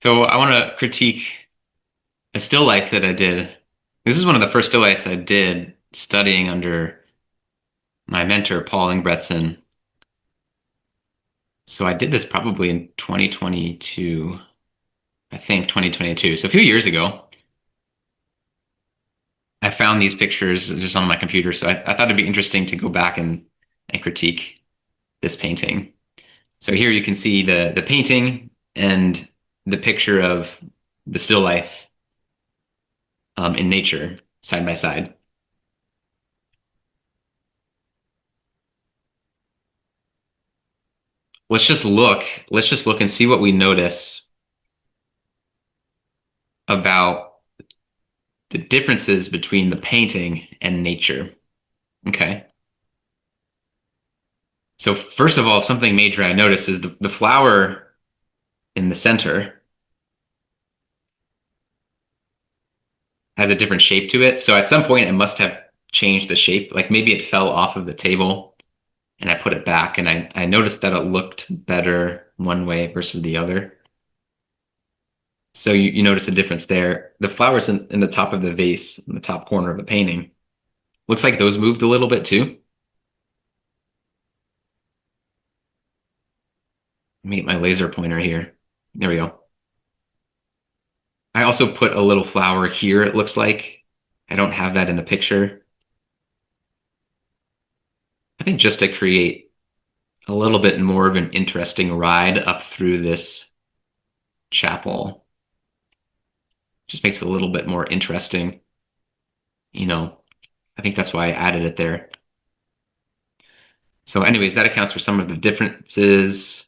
So I want to critique a still life that I did. This is one of the first still lifes I did studying under my mentor, Paul Ingbretson. So I did this probably in 2022, I think 2022. So a few years ago, I found these pictures just on my computer. So I thought it'd be interesting to go back and critique this painting. So here you can see the painting and the picture of the still life in nature side by side. let's just look, let's just look and see what we notice about the differences between the painting and nature. Okay. So first of all, something major I noticed is the flower in the center has a different shape to it. So at some point it must have changed the shape. Like maybe it fell off of the table and I put it back and I noticed that it looked better one way versus the other. So you notice a difference there. The flowers in the top of the vase, in the top corner of the painting, looks like those moved a little bit too. Let me get my laser pointer here. There we go. I also put a little flower here, it looks like. I don't have that in the picture. I think just to create a little bit more of an interesting ride up through this chapel. Just makes it a little bit more interesting. You know, I think that's why I added it there. So anyways, that accounts for some of the differences.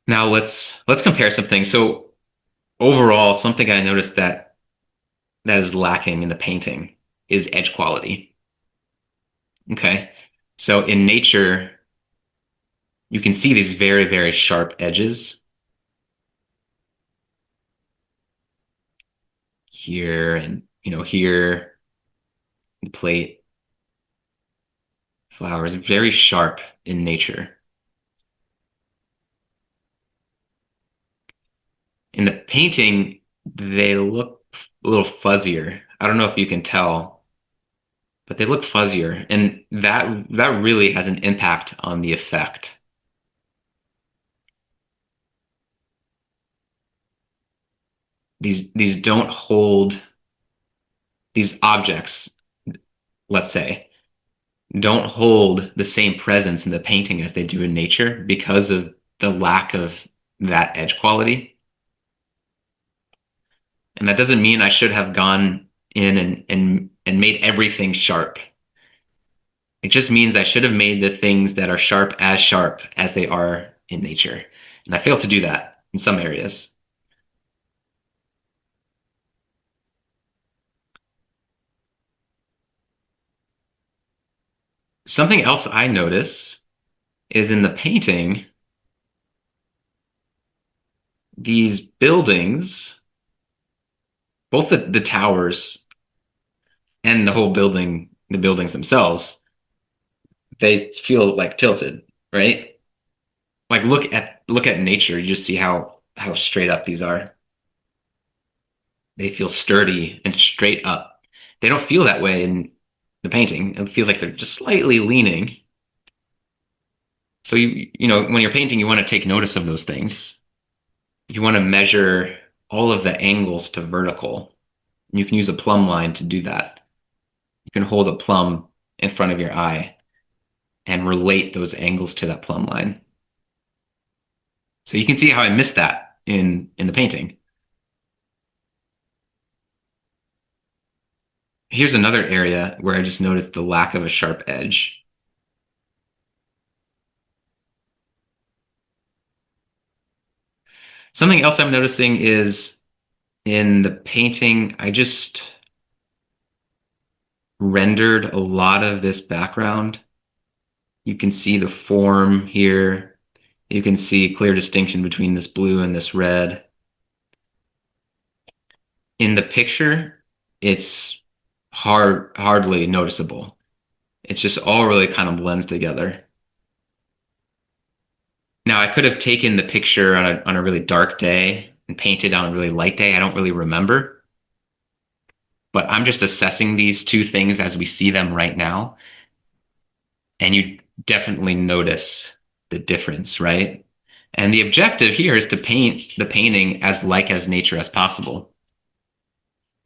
Now let's compare some things. So overall, something I noticed that is lacking in the painting is edge quality. Okay. So in nature, you can see these very, very sharp edges here and, here, plate, flowers, very sharp in nature. In the painting, they look a little fuzzier. I don't know if you can tell, but they look fuzzier, and that really has an impact on the effect. These don't hold these objects, let's say, don't hold the same presence in the painting as they do in nature because of the lack of that edge quality. And that doesn't mean I should have gone in and made everything sharp. It just means I should have made the things that are sharp as they are in nature. And I failed to do that in some areas. Something else I notice is in the painting, these buildings, both the towers and the whole building, the buildings themselves, they feel like tilted, right? Like look at nature, you just see how straight up these are. They feel sturdy and straight up. They don't feel that way in the painting. It feels like they're just slightly leaning. So when you're painting, you want to take notice of those things. You want to measure all of the angles to vertical. You can use a plumb line to do that. You can hold a plumb in front of your eye and relate those angles to that plumb line. So you can see how I missed that in the painting. Here's another area where I just noticed the lack of a sharp edge. Something else I'm noticing is in the painting, I just rendered a lot of this background. You can see the form here. You can see clear distinction between this blue and this red. In the picture, it's hardly noticeable. It's just all really kind of blends together. Now, I could have taken the picture on a really dark day and painted on a really light day. I don't really remember, but I'm just assessing these two things as we see them right now. And you definitely notice the difference, right? And the objective here is to paint the painting as like as nature as possible.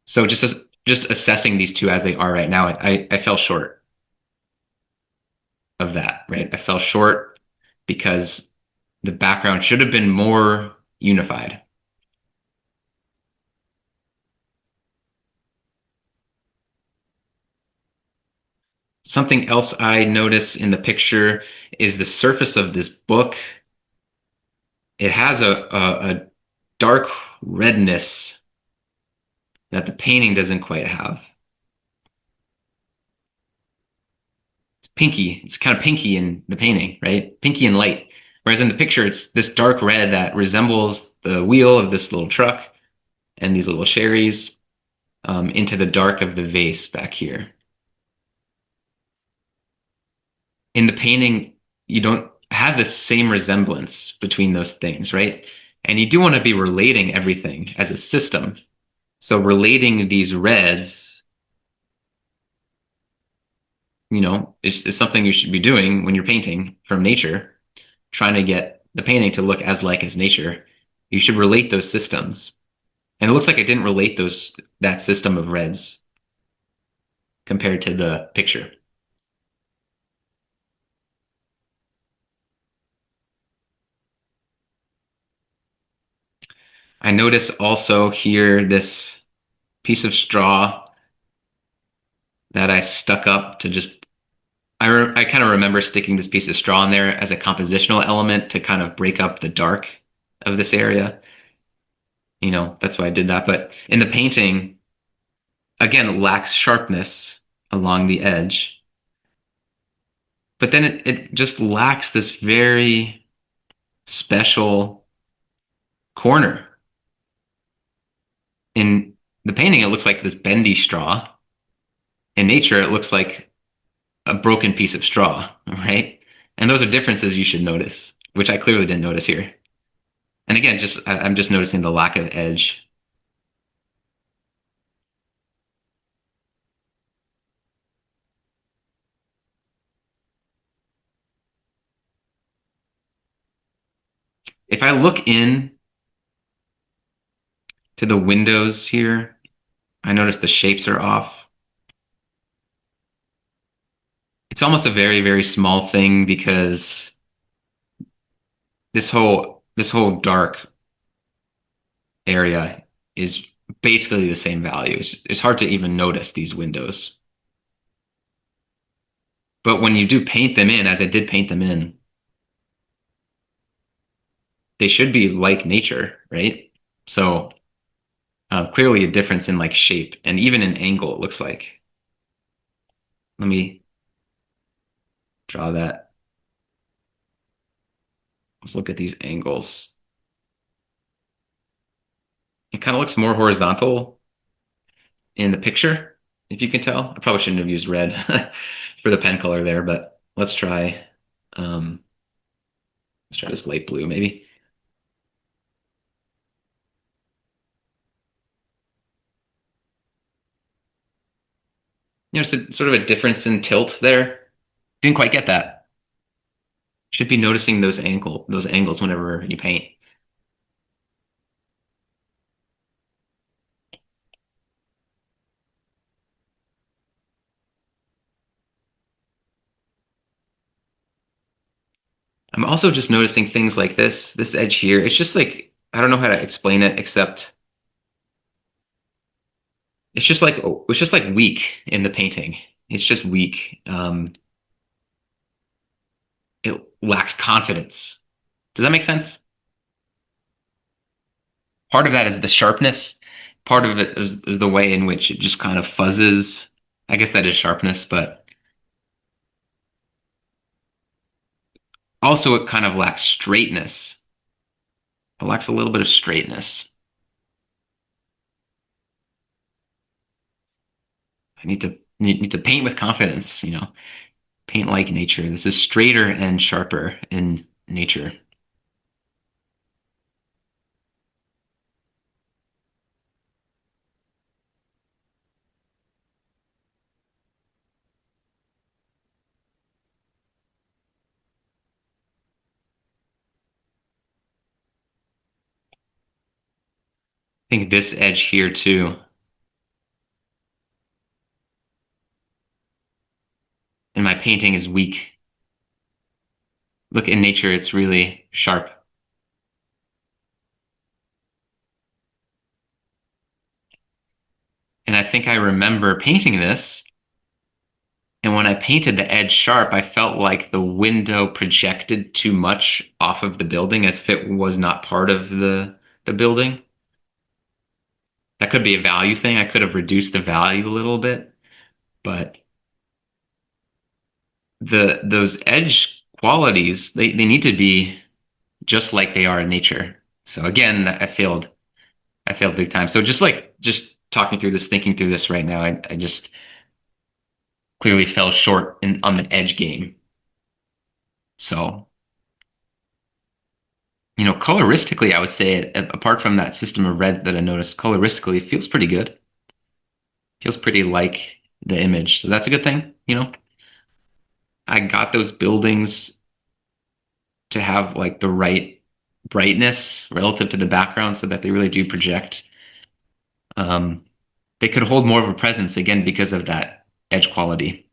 So just assessing these two as they are right now, I fell short of that, right? I fell short because the background should have been more unified. Something else I notice in the picture is the surface of this book. It has a dark redness that the painting doesn't quite have. It's pinky. It's kind of pinky in the painting, right? Pinky and light. Whereas in the picture, it's this dark red that resembles the wheel of this little truck and these little cherries into the dark of the vase back here. In the painting, you don't have the same resemblance between those things, right? And you do want to be relating everything as a system. So relating these reds, is something you should be doing when you're painting from nature, trying to get the painting to look as like as nature. You should relate those systems. And it looks like I didn't relate that system of reds compared to the picture. I notice also here this piece of straw that I stuck up to just I kind of remember sticking this piece of straw in there as a compositional element to kind of break up the dark of this area. That's why I did that. But in the painting, again, it lacks sharpness along the edge. But then it just lacks this very special corner. In the painting, it looks like this bendy straw. In nature, it looks like a broken piece of straw, right? And those are differences you should notice, which I clearly didn't notice here. And again, I'm just noticing the lack of edge. If I look in to the windows here, I notice the shapes are off. It's almost a very, very small thing because this whole dark area is basically the same values. It's hard to even notice these windows. But when you do paint them in, as I did paint them in, they should be like nature, right? So clearly a difference in like shape and even in angle, it looks like. Let me draw that. Let's look at these angles. It kind of looks more horizontal in the picture, if you can tell. I probably shouldn't have used red for the pen color there, but um, let's try this light blue maybe. It's sort of a difference in tilt there. Didn't quite get that. Should be noticing those angles whenever you paint. I'm also just noticing things like this edge here. It's just like I don't know how to explain it except it's just like weak in the painting. It's just weak. It lacks confidence. Does that make sense? Part of that is the sharpness. Part of it is the way in which it just kind of fuzzes. I guess that is sharpness, but also it kind of lacks straightness. It lacks a little bit of straightness. I need to paint with confidence, paint like nature. This is straighter and sharper in nature. think this edge here too. And my painting is weak. Look, in nature, it's really sharp. And I think I remember painting this. And when I painted the edge sharp, I felt like the window projected too much off of the building as if it was not part of the building. That could be a value thing. I could have reduced the value a little bit, but the those edge qualities, they need to be just like they are in nature. So again, I failed big time. So just talking through this, thinking through this right now, I just clearly fell short on the edge game. So, coloristically, I would say apart from that system of red that I noticed, coloristically, it feels pretty good. Feels pretty like the image. So that's a good thing. I got those buildings to have like the right brightness relative to the background so that they really do project. Um, they could hold more of a presence again because of that edge quality.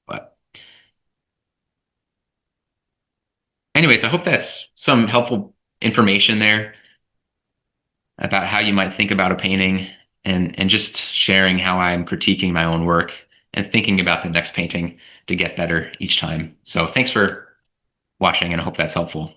But anyways, I hope that's some helpful information there about how you might think about a painting and just sharing how I'm critiquing my own work and thinking about the next painting to get better each time. So thanks for watching and I hope that's helpful.